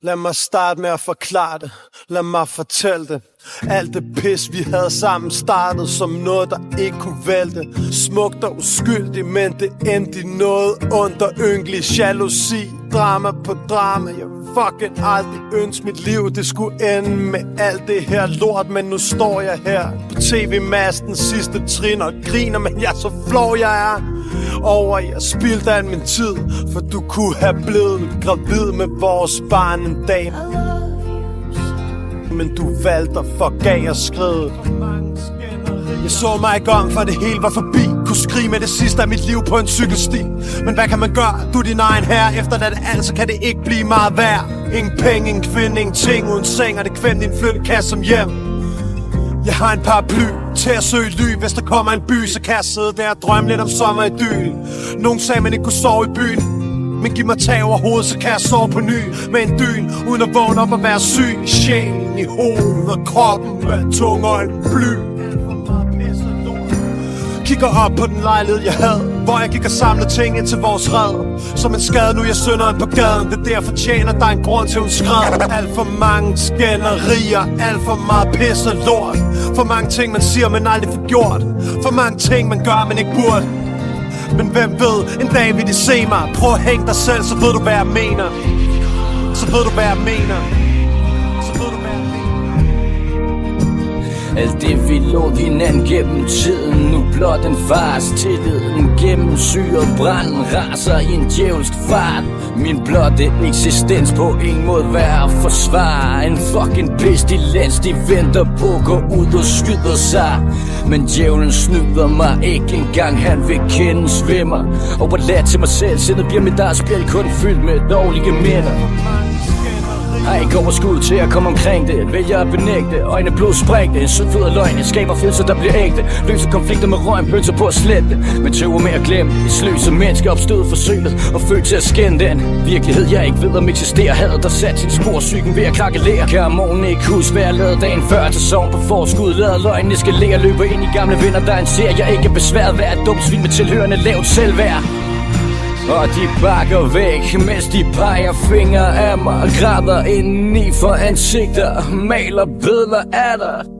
Lad mig starte med at forklare det. Lad mig fortælle det. Alt det pis vi havde sammen startede som noget der ikke kunne vælte. Smukt og uskyldigt, men det endte i noget ondt og ynkelig jalousi. Drama på drama. Jeg fucking aldrig ønske mit liv det skulle ende med alt det her lort. Men nu står jeg her på tv-masten sidste trin og griner. Men jeg er så flov jeg er over jeg spildte al min tid. For du kunne have blevet gravid med vores barn en dag. Men du valgte at fuck af og skride. Jeg så mig ikke om, for det hele var forbi. Kunne skrige med det sidste af mit liv på en cykelsti. Men hvad kan man gøre? Du er din egen herre. Efter det alt, så kan det ikke blive meget værd. Ingen penge, ingen kvinde, ingen ting uden seng. Og det kvæm din flyttekasse som hjem. Jeg har en paraply til at søge ly. Hvis der kommer en by, så kan jeg sidde der og drømme lidt om sommeridyl. Nogen sagde, man ikke kunne sove i byen. Men giv mig tag over hovedet, så kan jeg sove på ny. Med en dyn, uden at vågne op og være syg. I sjælen, i hovedet og kroppen med tung og en bly. Kigger op på den lejlighed jeg havde, hvor jeg gik og samlede ting ind til vores red. Som en skade, nu er jeg synderen på gaden. Det der fortjener der en grund til hun skred. Alt for mange skænderier, alt for meget pis og lort. For mange ting man siger, men aldrig får gjort. For mange ting man gør, men ikke burde. Men hvem ved, en dag vil de se mig. Prøv at hænge dig selv, så ved du hvad jeg mener. Så ved du hvad jeg mener. Så ved du hvad jeg mener. Alt det vi lå hinanden gennem tiden. Nu blot en fars tilliden gennemsyrer branden. Raser i en djævelsk fart. Min blotte eksistens på ingen måde værd at forsvare. En fucking pestilens, de venter på at gå ud og skyder sig. Men djævlen snyder mig ikke engang, han vil kende svimmer. Overladt til mig selv, sindet bliver mit eget spil kun fyldt med dårlige minder. Har ikke overskud til at komme omkring det. Vælger at benægte, øjne blodsprængte. En sød fed af løgne, skaber følelser der bliver ægte. Løser konflikter med røgen, pølser på at slette. Men tøver med at glemme det. Sløser mennesker opstået forsøget og følt til at skænde den virkelighed jeg ikke ved om eksisterer. Hadet der sat sin spor, psyken ved at krakelere. Kan morgen ikke huske hvad jeg lavede dagen før. Til sovn på forskud, lader løgnen eskalere. Løber ind i gamle venner, der en ser jeg ikke er besværet. Hver et dumt svin med tilhørende lavt selvværd. Og de bakker væk, mens de peger fingre af mig. Græder indeni for ansigter, maler billeder af dig.